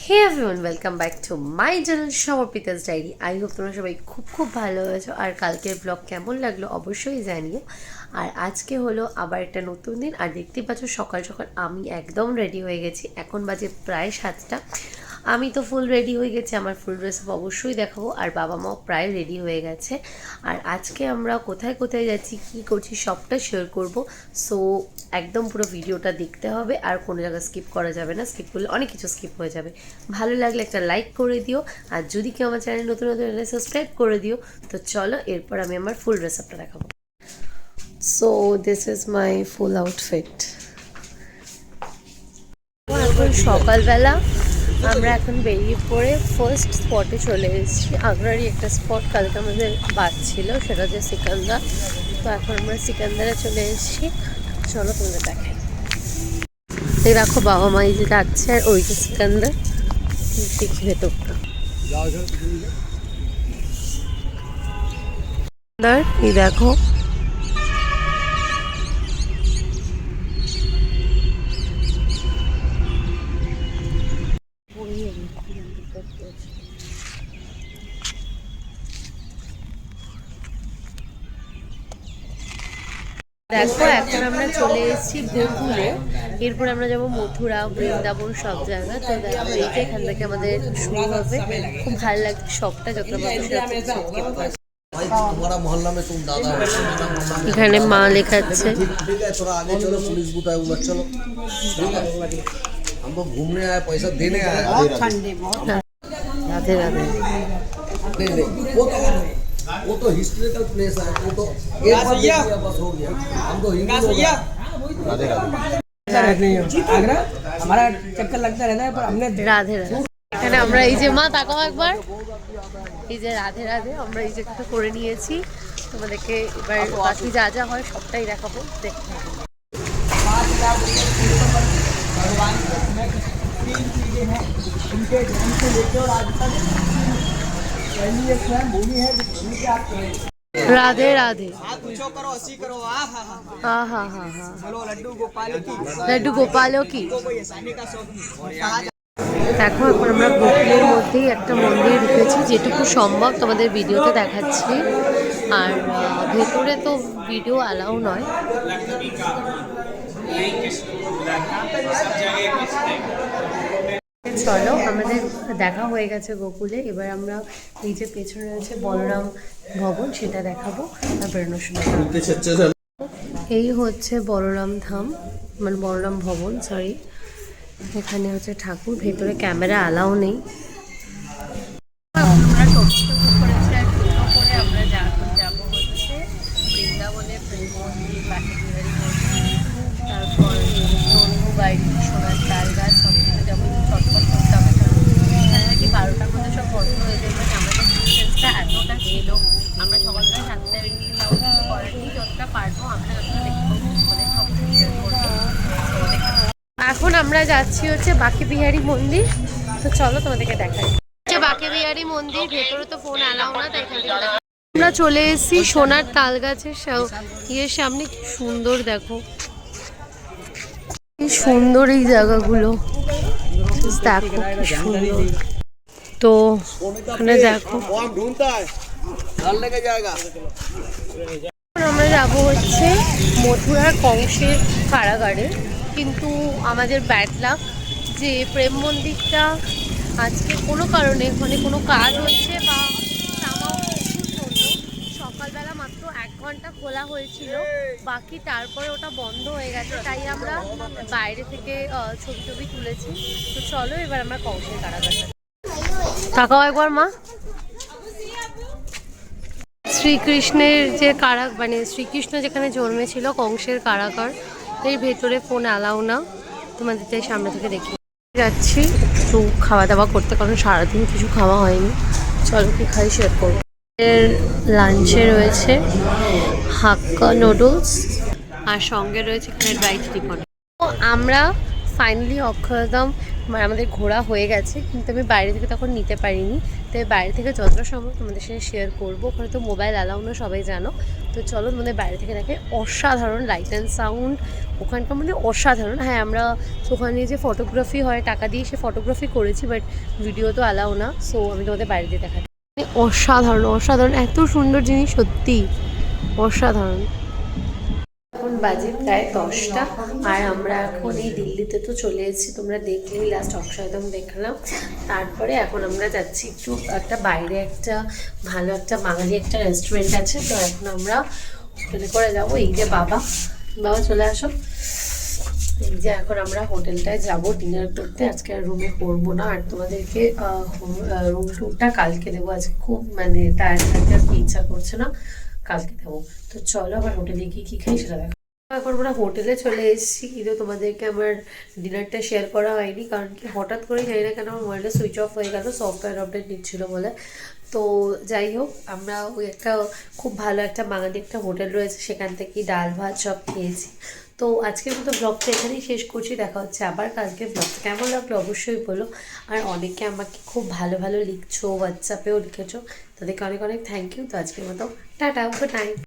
Hey everyone, welcome back to my channel Samarpita's diary. I hope তোমরা সবাই খুব ভালো আছো। আর কালকের ব্লগ কেমন লাগলো অবশ্যই জানিও। আর আজকে হলো আবার একটা নতুন দিন। আর দেখতে পাচ্ছ সকাল সকাল আমি একদম রেডি হয়ে গেছি। এখন বাজে প্রায় 7টা। আমি তো ফুল রেডি হয়ে গেছি, আমার ফুল ড্রেস আপ অবশ্যই দেখাবো। আর বাবা মাও প্রায় রেডি হয়ে গেছে। আর আজকে আমরা কোথায় কোথায় যাচ্ছি, কী করছি সবটা শেয়ার করব। সো একদম পুরো ভিডিওটা দেখতে হবে, আর কোনো জায়গায় স্কিপ করা যাবে না। স্কিপ করলে অনেক কিছু স্কিপ হয়ে যাবে। ভালো লাগলে একটা লাইক করে দিও, আর যদি কেউ আমার চ্যানেল নতুন সাবস্ক্রাইব করে দিও। তো চলো এরপর আমি আমার ফুল ড্রেস আপটা দেখাবো। So this is my full outfit. এখন সকালবেলা আমরা এখন বেরিয়ে পড়ে ফার্স্ট স্পটে চলে এসেছি। আগ্রারই একটা স্পট কালকে আমাদের বাদ ছিল, সেটা হচ্ছে সিকান্দার। তো এখন আমরা সিকান্দারে চলে এসেছি। চলো তোমাদের দেখাই। এই দেখো বাবা মা এই যে যাচ্ছে, আর ওই যে সিকান্দার, দেখি ভেতরটা। এই দেখো দেখো এখন আমরা চলে এসেছি গোকুলে। এরপর আমরা যাবো মথুরা, বৃন্দাবন, সব জায়গা। তো দেখো এই যে এখান থেকে আমাদের শুরু হবে। খুব ভালো লাগছে সবটা, যত এখানে মা লেখাচ্ছে। রাধে রাধে। वो तो हिस्टोरिकल प्लेस है, वो तो एक बार देख लिया बस हो गया। हम तो हिंदू लोग हैं। राधे राधे। आगरा हमारा चक्कर लगता रहता है, पर हमने রাধে রাধে। এখানে আমরা এই যে মা তাকাও একবার, এই যে রাধে রাধে আমরা এই যে একটা করে নিয়েছি। তোমাদেরকে এবার বাকি যা যা হয় সবটাই দেখাবো, দেখতে হবে। राधे राधे। हाँ हाँ हाँ हाँ। लड्डू गोपालों की। দেখো এখন আমরা গোকুলের মধ্যেই একটা মন্দির ঢুকেছি, যেটুকু সম্ভব তোমাদের ভিডিওতে দেখাচ্ছি। আর ভেতরে তো ভিডিও অ্যালাউ নয়। চলো আমাদের দেখা হয়ে গেছে গোকুলে। এবার আমরা এই যে পেছনে রয়েছে বলরাম ভবন, সেটা দেখাবো। তারপরে এই হচ্ছে বলরাম ধাম, মানে বলরাম ভবন, সরি। এখানে হচ্ছে ঠাকুর, ভেতরে ক্যামেরা অ্যালাউ নেই। আমরা টোটো বুক করেছি, আর টোটো করে আমরা যাবো হচ্ছে বৃন্দাবনে, প্রেম মন্দির, বাঁশিবিহারী মন্দির, তারপর নন্দু বাড়ি, সোনার তাল গাছ, সব কিছু যাবো। চটপট করতে হবে, এখানে নাকি 12টার মধ্যে সব বন্ধ হয়ে যাবে। মানে আমাদের ডিস্টেন্সটা এতটা ছিল, আমরা সকালবেলা 7টায় বেরিয়েছিলাম। কিছু করার নেই, যতটা পারবো আমরা যতটা দেখবো মানে সব কিছু শেয়ার করবো। এখন আমরা যাচ্ছি হচ্ছে বাঁশিবিহারী মন্দির। তো চলো তোমাদেরকে দেখাই। বাঁশিবিহারী মন্দির, ভেতরে তো ফোন অ্যালাউ না, তাই এখান থেকে আমরা চলে এসেছি সোনার তাল গাছের ইয়ের সামনে। কি সুন্দর দেখো, কি সুন্দর এই জায়গাগুলো, দেখো কি সুন্দর। তো এখানে দেখো আমরা যাবো হচ্ছে মথুরার কংসের কারাগারে। কিন্তু আমাদের ব্যাড লাক যে প্রেম মন্দিরটা আজকে কোনো কারণে, মানে কোনো কাজ হচ্ছে বা সকালবেলা মাত্র 1 ঘন্টা খোলা হয়েছিল, বাকি তারপরে ওটা বন্ধ হয়ে গেছে। তাই আমরা বাইরে থেকে ছবি তুলেছি। তো চলো এবার আমরা কংসের কারাগারটা তাকাও একবার মা। শ্রীকৃষ্ণের যে মানে শ্রীকৃষ্ণ যেখানে জন্মেছিল, কংসের কারাগার। এর ভেতরে ফোন অ্যালাউ না, তোমাদের তাই সামনে থেকে দেখি যাচ্ছি একটু খাওয়া দাওয়া করতে, কারণ সারাদিন কিছু খাওয়া হয়নি। চলো কি খাই শেয়ার করবো। এর লাঞ্চে রয়েছে হাক্কা নুডলস, আর সঙ্গে রয়েছে এখানে ড্রাই চিলি পটেটো। আমরা ফাইনালি অক্ষয়ধাম আমাদের ঘোরা হয়ে গেছে, কিন্তু আমি বাইরে থেকে তখন নিতে পারিনি। তাই বাইরে থেকে যতটা সম্ভব তোমাদের সাথে শেয়ার করবো। ওখানে তো মোবাইল অ্যালাউ না, সবাই জানো। তো চলো তোমাদের বাইরে থেকে দেখে। অসাধারণ লাইট অ্যান্ড সাউন্ড ওখানকার, মানে অসাধারণ। হ্যাঁ, আমরা ওখানে যে ফটোগ্রাফি হয় টাকা দিয়ে, সে ফটোগ্রাফি করেছি, বাট ভিডিও তো অ্যালাউ না। সো আমি তোমাদের বাইরে দিয়ে দেখাচ্ছি। অসাধারণ অসাধারণ, এত সুন্দর জিনিস, সত্যি অসাধারণ। এখন বাজে প্রায় 10টা, আর আমরা এখন এই দিল্লিতে তো চলে এসেছি, তোমরা দেখলেই লাস্ট অক্ষয়ধাম দেখলাম। তারপরে এখন আমরা যাচ্ছি একটু একটা বাইরে, একটা ভালো একটা বাঙালি একটা রেস্টুরেন্ট আছে, তো এখন আমরা হোটেলে করে যাবো। এই যে বাবা চলে আসো। এই যে এখন আমরা হোটেলটায় যাব ডিনার করতে। আজকে আর রুমে করবো না, আর তোমাদেরকে রুম টুরটা কালকে দেবো। আজকে খুব মানে টায়ার্ড থাকতে আজকে ইচ্ছা করছে না, কালকে দেবো। তো চলো আবার হোটেলে গিয়ে কী খাই সেটা দেখো। এখন আমরা হোটেলে চলে এসেছি, কিন্তু তোমাদেরকে আমার ডিনারটা শেয়ার করা হয়নি, কারণ কি হঠাৎ করে জানি না কেন আমার মোবাইলটা সুইচ অফ হয়ে গেল, সফটওয়্যার আপডেট নিচ্ছিল বলে। তো যাই হোক, আমরা ওই একটা খুব ভালো একটা বাঙালি একটা হোটেল রয়েছে, সেখান থেকেই ডাল ভাত সব খেয়েছি। তো আজকের মতো ব্লগটা এখানেই শেষ করছি। দেখা হচ্ছে আবার কালকে। ব্লগটা কেমন লাগলো অবশ্যই বলো। আর অনেকে আমাকে খুব ভালো ভালো লিখছো, হোয়াটসঅ্যাপেও লিখেছো, তাদেরকে অনেক অনেক থ্যাংক ইউ। তো আজকের মতো টাটা, গুড নাইট।